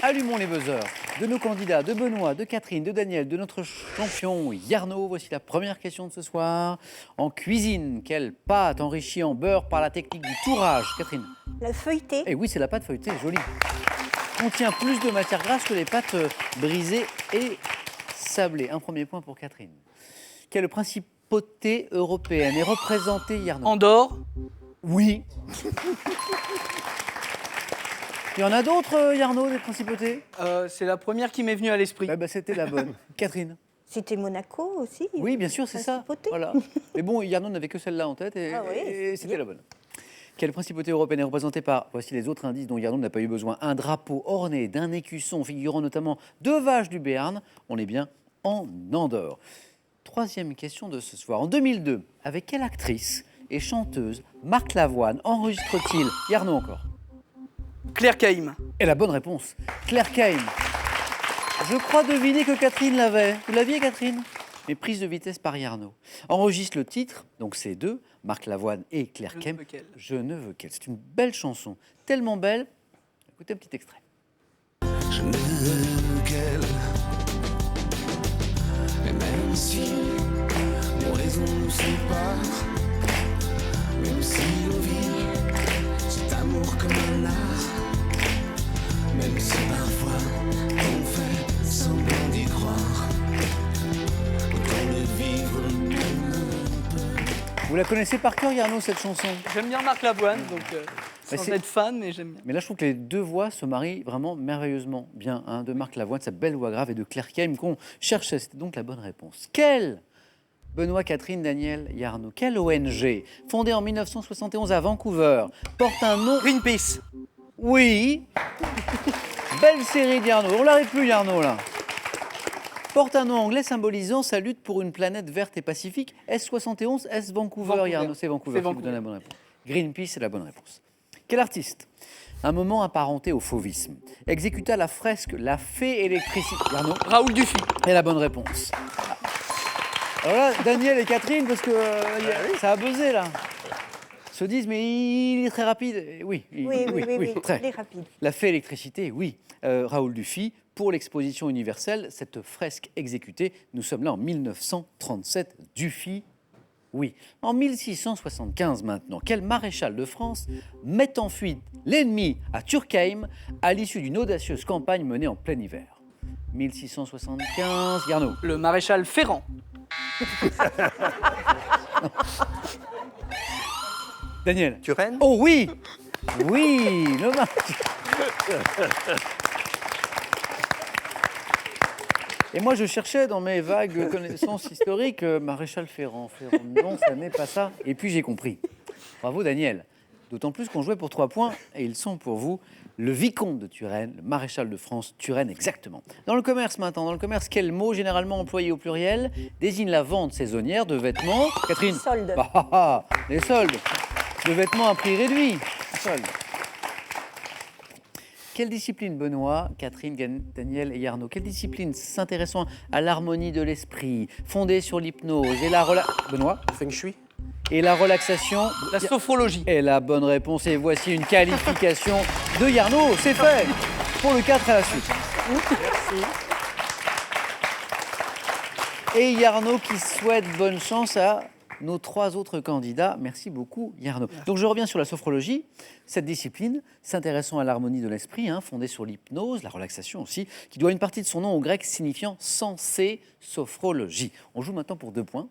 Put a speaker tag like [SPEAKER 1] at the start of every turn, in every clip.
[SPEAKER 1] allumons les buzzers de nos candidats, de Benoît, de Catherine, de Daniel, de notre champion Yarno. Voici la première question de ce soir. En cuisine, quelle pâte enrichie en beurre par la technique du tourage? Catherine.
[SPEAKER 2] La feuilletée.
[SPEAKER 1] Eh oui, c'est la pâte feuilletée, jolie. Contient plus de matière grasse que les pâtes brisées et sablées. Un premier point pour Catherine. Quelle principauté européenne est représentée, Yarno?
[SPEAKER 3] Andorre.
[SPEAKER 1] Oui. Il y en a d'autres, Yarno, des principautés?
[SPEAKER 3] C'est la première qui m'est venue à l'esprit.
[SPEAKER 1] C'était la bonne. Catherine.
[SPEAKER 2] C'était Monaco aussi.
[SPEAKER 1] Oui, bien sûr, c'est ça.
[SPEAKER 2] Principauté.
[SPEAKER 1] Voilà. Mais bon, Yarno n'avait que celle-là en tête et,
[SPEAKER 2] Ah oui,
[SPEAKER 1] et c'était la bonne. Quelle principauté européenne est représentée par, voici les autres indices dont Yarno n'a pas eu besoin, un drapeau orné d'un écusson figurant notamment deux vaches du Béarn? On est bien en Andorre. Troisième question de ce soir. En 2002, avec quelle actrice et chanteuse Marc Lavoine enregistre-t-il, Yarno encore?
[SPEAKER 3] Claire Caïm.
[SPEAKER 1] Et la bonne réponse, Claire Caïm. Je crois deviner que Catherine l'avait. Vous l'aviez, Catherine? Mais prise de vitesse par Yarno. Enregistre le titre, donc c'est deux, Marc Lavoine et Claire
[SPEAKER 3] Je ne
[SPEAKER 1] Caïm.
[SPEAKER 3] veux qu'elle.
[SPEAKER 1] Je ne veux qu'elle. C'est une belle chanson, tellement belle. Écoutez un petit extrait.
[SPEAKER 4] Je ne veux qu'elle. Et même si nos raisons nous séparent, même si on vit cet amour comme un art, même si parfois on fait semblant d'y croire, autant le vivre comme on peut.
[SPEAKER 1] Vous la connaissez par cœur, Yarno, cette chanson?
[SPEAKER 3] J'aime bien Marc Lavoine, donc sans
[SPEAKER 1] c'est-
[SPEAKER 3] être fan, mais j'aime bien.
[SPEAKER 1] Mais là, je trouve que les deux voix se marient vraiment merveilleusement bien. Hein, de Marc Lavoine, sa belle voix grave, et de Claire Caïm qu'on cherchait. C'était donc la bonne réponse. Quelle, Benoît, Catherine, Daniel, Yarno, quelle ONG, fondée en 1971 à Vancouver, porte un nom...
[SPEAKER 3] Greenpeace.
[SPEAKER 1] Oui. Belle série d'Yarno. On l'arrête plus, Yarno, là. Porte un nom anglais symbolisant sa lutte pour une planète verte et pacifique. S71, S Vancouver,
[SPEAKER 3] Vancouver.
[SPEAKER 1] Yarno. C'est Vancouver
[SPEAKER 3] C'est
[SPEAKER 1] qui vous
[SPEAKER 3] Vancouver.
[SPEAKER 1] donne la bonne réponse. Greenpeace, c'est la bonne réponse. Quel artiste, un moment apparenté au fauvisme, exécuta la fresque La Fée électricité? Yarno.
[SPEAKER 3] Raoul Dufy.
[SPEAKER 1] Et la bonne réponse. Alors là, Daniel et Catherine, parce que ça a buzzé, là, se disent, mais il est très rapide. Et oui,
[SPEAKER 2] Oui,
[SPEAKER 1] très.
[SPEAKER 2] il est rapide.
[SPEAKER 1] La Fée électricité, oui. Raoul Dufy, pour l'exposition universelle, cette fresque exécutée, nous sommes là en 1937. Dufy, oui. En 1675 maintenant, quel maréchal de France met en fuite l'ennemi à Turckheim à l'issue d'une audacieuse campagne menée en plein hiver? 1675, Yarno.
[SPEAKER 3] Le maréchal Ferrand.
[SPEAKER 1] Daniel.
[SPEAKER 5] Turenne.
[SPEAKER 1] Oh oui. Oui, le Et moi, je cherchais dans mes vagues connaissances historiques Maréchal Ferrand. Non, ça n'est pas ça. Et puis, j'ai compris. Bravo, Daniel. D'autant plus qu'on jouait pour 3 points, et ils sont pour vous le vicomte de Turenne, le maréchal de France, Turenne exactement. Dans le commerce maintenant, dans le commerce, quel mot généralement employé au pluriel désigne la vente saisonnière de vêtements? Catherine.
[SPEAKER 2] Solde.
[SPEAKER 1] Les soldes. De vêtements à prix réduit. Soldes. Quelle discipline, Benoît, Catherine, Daniel et Yarno, quelle discipline s'intéressant à l'harmonie de l'esprit, fondée sur l'hypnose et Benoît,
[SPEAKER 5] Feng Shui.
[SPEAKER 1] et la relaxation?
[SPEAKER 3] La sophrologie.
[SPEAKER 1] Et la bonne réponse, et voici une qualification de Yarno. C'est fait pour le 4 à la suite. Et Yarno qui souhaite bonne chance à nos 3 autres candidats. Merci beaucoup, Yarno. Donc je reviens sur la sophrologie. Cette discipline, s'intéressant à l'harmonie de l'esprit, fondée sur l'hypnose, la relaxation aussi, qui doit une partie de son nom au grec signifiant sensé, sophrologie. On joue maintenant pour 2 points.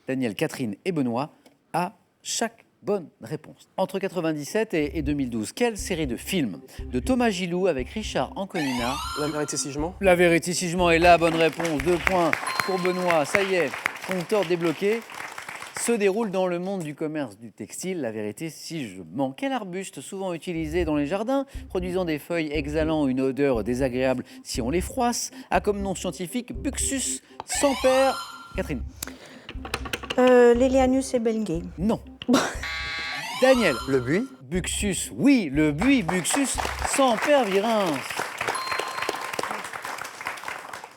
[SPEAKER 1] Daniel, Catherine et Benoît à chaque bonne réponse. Entre 97 et 2012, quelle série de films de Thomas Gilou avec Richard Anconina?
[SPEAKER 5] La vérité si je mens.
[SPEAKER 1] La vérité si je mens est la bonne réponse. 2 points pour Benoît. Ça y est, compteur débloqué. Se déroule dans le monde du commerce du textile. La vérité si je mens. Quel arbuste souvent utilisé dans les jardins, produisant des feuilles exhalant une odeur désagréable si on les froisse, a comme nom scientifique Buxus sans pair? Catherine.
[SPEAKER 2] L'Élianus ebelgae.
[SPEAKER 1] Non. Daniel.
[SPEAKER 5] Le buis.
[SPEAKER 1] Buxus, oui, le buis Buxus sans pair virins.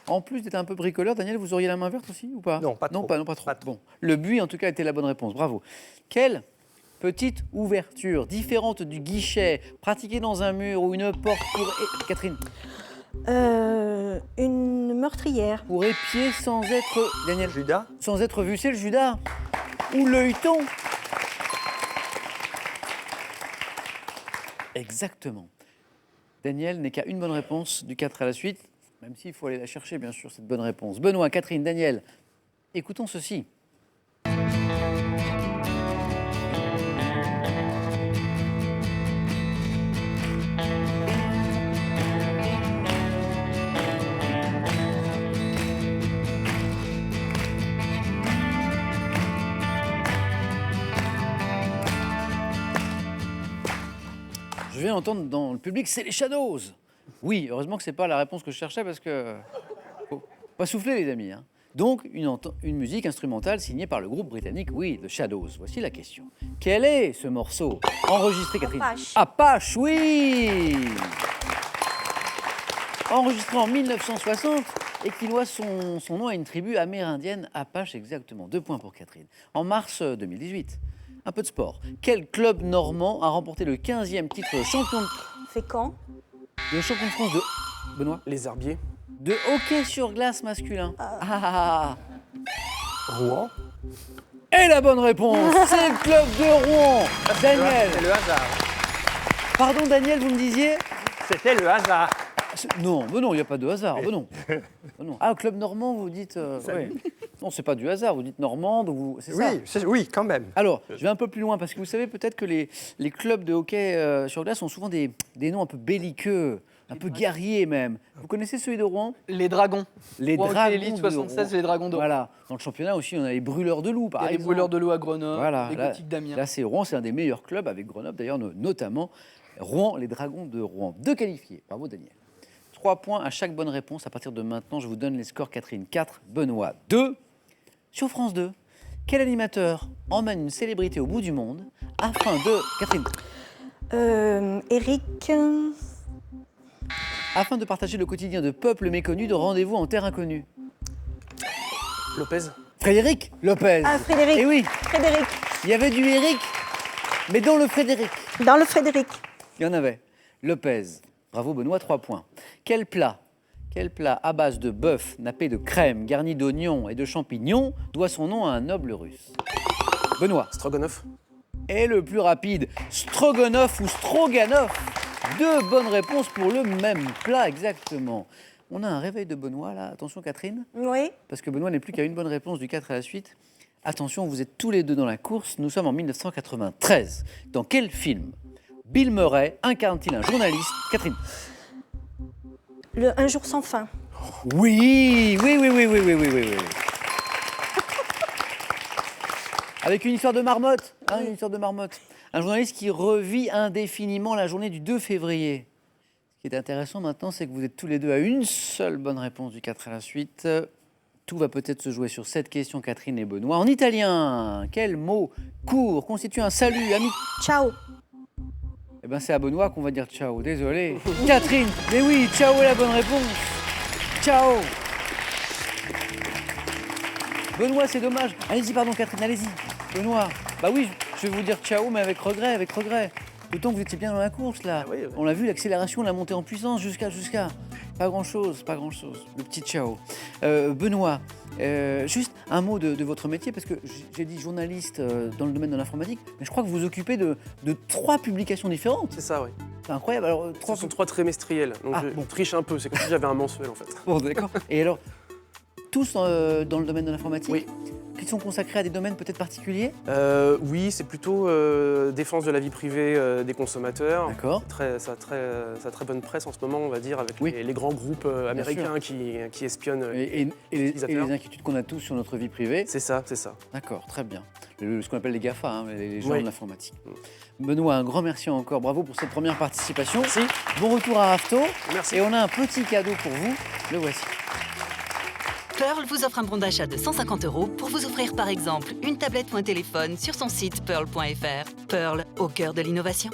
[SPEAKER 1] En plus d'être un peu bricoleur, Daniel, vous auriez la main verte aussi ou pas?
[SPEAKER 5] Non, pas trop.
[SPEAKER 1] Non, pas trop.
[SPEAKER 5] Pas trop.
[SPEAKER 1] Bon, le buis, en tout cas, était la bonne réponse. Bravo. Quelle petite ouverture différente du guichet pratiquée dans un mur ou une porte pour... Catherine.
[SPEAKER 2] Une meurtrière.
[SPEAKER 1] Pour épier sans être... Daniel,
[SPEAKER 5] Judas.
[SPEAKER 1] sans être vu, c'est le Judas. Ou l'œilleton. Exactement. Daniel n'est qu'à une bonne réponse du 4 à la suite, même s'il faut aller la chercher, bien sûr, cette bonne réponse. Benoît, Catherine, Daniel, écoutons ceci. Je viens d'entendre dans le public, c'est les Shadows. Oui, heureusement que c'est pas la réponse que je cherchais parce que faut pas souffler les amis. Hein. Donc une musique instrumentale signée par le groupe britannique, oui, The Shadows. Voici la question. Quel est ce morceau enregistré, Catherine?
[SPEAKER 2] Apache.
[SPEAKER 1] Apache, oui. Enregistré en 1960 et qui doit son nom à une tribu amérindienne Apache, exactement. 2 points pour Catherine. En mars 2018. Un peu de sport. Quel club normand a remporté le 15e titre champion
[SPEAKER 2] C'est quand?
[SPEAKER 1] de France de... Benoît?
[SPEAKER 5] Les Herbiers.
[SPEAKER 1] De hockey sur glace masculin.
[SPEAKER 5] Rouen.
[SPEAKER 1] Et la bonne réponse, c'est le club de Rouen. Daniel.
[SPEAKER 5] C'est le hasard.
[SPEAKER 1] Pardon Daniel, vous me disiez?
[SPEAKER 5] C'était le hasard.
[SPEAKER 1] Non, il n'y a pas de hasard. Non. Ah, club normand, vous dites... ouais. Non, c'est pas du hasard, vous dites normande, c'est ça?
[SPEAKER 5] Oui, quand même.
[SPEAKER 1] Alors, je vais un peu plus loin, parce que vous savez peut-être que les clubs de hockey sur glace ont souvent des noms un peu belliqueux, un peu guerriers même. Vous connaissez celui de Rouen?
[SPEAKER 3] Les Dragons.
[SPEAKER 1] Les
[SPEAKER 3] Rouen Hockey
[SPEAKER 1] Dragons
[SPEAKER 3] Élite
[SPEAKER 1] de
[SPEAKER 3] 76,
[SPEAKER 1] Rouen.
[SPEAKER 3] les Dragons de Rouen.
[SPEAKER 1] Voilà. Dans le championnat aussi, on a les Brûleurs de Loups, par
[SPEAKER 3] Il y a les
[SPEAKER 1] exemple.
[SPEAKER 3] Brûleurs de l'eau à Grenoble,
[SPEAKER 1] Voilà.
[SPEAKER 3] les Gothiques d'Amiens.
[SPEAKER 1] Là, c'est Rouen, c'est un des meilleurs clubs avec Grenoble, d'ailleurs, notamment Rouen, les Dragons de Rouen. 2 qualifiés. Bravo, Daniel. 3 points à chaque bonne réponse. À partir de maintenant, je vous donne les scores. Catherine, 4. Benoît, 2. Sur France 2, quel animateur emmène une célébrité au bout du monde afin de... Catherine.
[SPEAKER 2] Eric.
[SPEAKER 1] Afin de partager le quotidien de peuples méconnus de rendez-vous en terre inconnue.
[SPEAKER 5] Lopez.
[SPEAKER 1] Frédéric Lopez.
[SPEAKER 2] Ah, Frédéric.
[SPEAKER 1] Eh oui,
[SPEAKER 2] Frédéric.
[SPEAKER 1] il y avait du Eric, mais dans le Frédéric,
[SPEAKER 2] Dans le Frédéric.
[SPEAKER 1] il y en avait. Lopez. Bravo Benoît, 3 points. Quel plat à base de bœuf nappé de crème, garni d'oignons et de champignons doit son nom à un noble russe? Benoît.
[SPEAKER 5] Stroganov.
[SPEAKER 1] Et le plus rapide, stroganoff ou stroganoff. 2 bonnes réponses pour le même plat, exactement. On a un réveil de Benoît, là. Attention, Catherine,
[SPEAKER 2] Oui.
[SPEAKER 1] parce que Benoît n'est plus qu'à une bonne réponse du 4 à la suite. Attention, vous êtes tous les deux dans la course. Nous sommes en 1993. Dans quel film Bill Murray incarne-t-il un journaliste? Catherine.
[SPEAKER 2] Un jour sans fin.
[SPEAKER 1] Oui. Avec une histoire de marmotte, une histoire de marmotte. Un journaliste qui revit indéfiniment la journée du 2 février. Ce qui est intéressant maintenant, c'est que vous êtes tous les deux à une seule bonne réponse du 4 à la suite. Tout va peut-être se jouer sur cette question, Catherine et Benoît. En italien, quel mot court constitue un salut ami?
[SPEAKER 2] Ciao.
[SPEAKER 1] Eh bien, c'est à Benoît qu'on va dire ciao. Désolé. Catherine, mais oui, ciao est la bonne réponse. Ciao. Benoît, c'est dommage. Allez-y, pardon, Catherine, allez-y. Benoît, bah oui, je vais vous dire ciao, mais avec regret. D'autant que vous étiez bien dans la course, là.
[SPEAKER 5] Ah oui.
[SPEAKER 1] On l'a vu, l'accélération, la montée en puissance, jusqu'à. Pas grand-chose. Le petit ciao. Benoît, juste un mot de votre métier, parce que j'ai dit journaliste dans le domaine de l'informatique, mais je crois que vous vous occupez de 3 publications différentes.
[SPEAKER 5] C'est ça, oui.
[SPEAKER 1] C'est incroyable. Alors,
[SPEAKER 5] Ce sont 3 trimestriels. Donc je triche un peu. C'est comme si j'avais un mensuel, en fait.
[SPEAKER 1] Bon, d'accord. Et alors, tous dans le domaine de l'informatique?
[SPEAKER 5] Oui.
[SPEAKER 1] Qui sont consacrés à des domaines peut-être particuliers?
[SPEAKER 5] Oui, c'est plutôt défense de la vie privée des consommateurs.
[SPEAKER 1] D'accord.
[SPEAKER 5] Ça a très bonne presse en ce moment, on va dire, avec
[SPEAKER 1] Oui.
[SPEAKER 5] les grands groupes américains qui espionnent.
[SPEAKER 1] Et les
[SPEAKER 5] utilisateurs.
[SPEAKER 1] inquiétudes qu'on a tous sur notre vie privée?
[SPEAKER 5] C'est ça.
[SPEAKER 1] D'accord, très bien. Ce qu'on appelle les GAFA, hein, les gens
[SPEAKER 5] Oui.
[SPEAKER 1] de l'informatique. Benoît, un grand merci encore. Bravo pour cette première participation.
[SPEAKER 5] Merci.
[SPEAKER 1] Bon retour à Rafto.
[SPEAKER 5] Merci.
[SPEAKER 1] Et on a un petit cadeau pour vous. Le voici.
[SPEAKER 6] Pearl vous offre un bon d'achat de 150 € pour vous offrir par exemple une tablette ou un téléphone sur son site pearl.fr. Pearl, au cœur de l'innovation.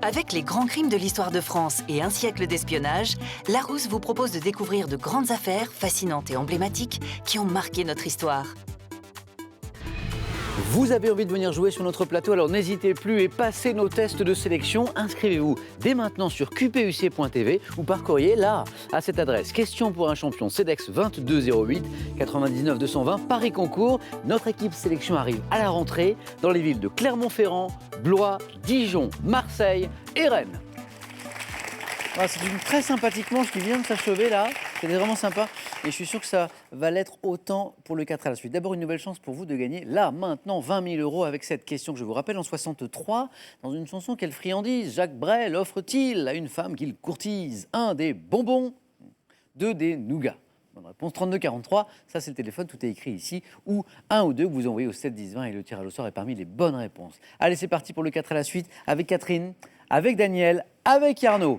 [SPEAKER 6] Avec les grands crimes de l'histoire de France et un siècle d'espionnage, Larousse vous propose de découvrir de grandes affaires fascinantes et emblématiques qui ont marqué notre histoire.
[SPEAKER 1] Vous avez envie de venir jouer sur notre plateau, alors n'hésitez plus et passez nos tests de sélection. Inscrivez-vous dès maintenant sur qpuc.tv ou par courrier là, à cette adresse. Question pour un champion CEDEX 2208 99 220 Paris Concours. Notre équipe sélection arrive à la rentrée dans les villes de Clermont-Ferrand, Blois, Dijon, Marseille et Rennes. Voilà, c'est une très sympathique manche qui vient de s'achever là. C'était vraiment sympa. Et je suis sûr que ça va l'être autant pour le 4 à la suite. D'abord, une nouvelle chance pour vous de gagner là, maintenant, 20 000 € avec cette question que je vous rappelle. En 63, dans une chanson, quelle friandise Jacques Brel offre-t-il à une femme qu'il courtise? 1, des bonbons, 2, des nougats. Bonne réponse, 32-43. Ça, c'est le téléphone, tout est écrit ici. Ou 1 ou 2 que vous envoyez au 7 10 20 et le tirage au sort est parmi les bonnes réponses. Allez, c'est parti pour le 4 à la suite avec Catherine, avec Daniel, avec Arnaud.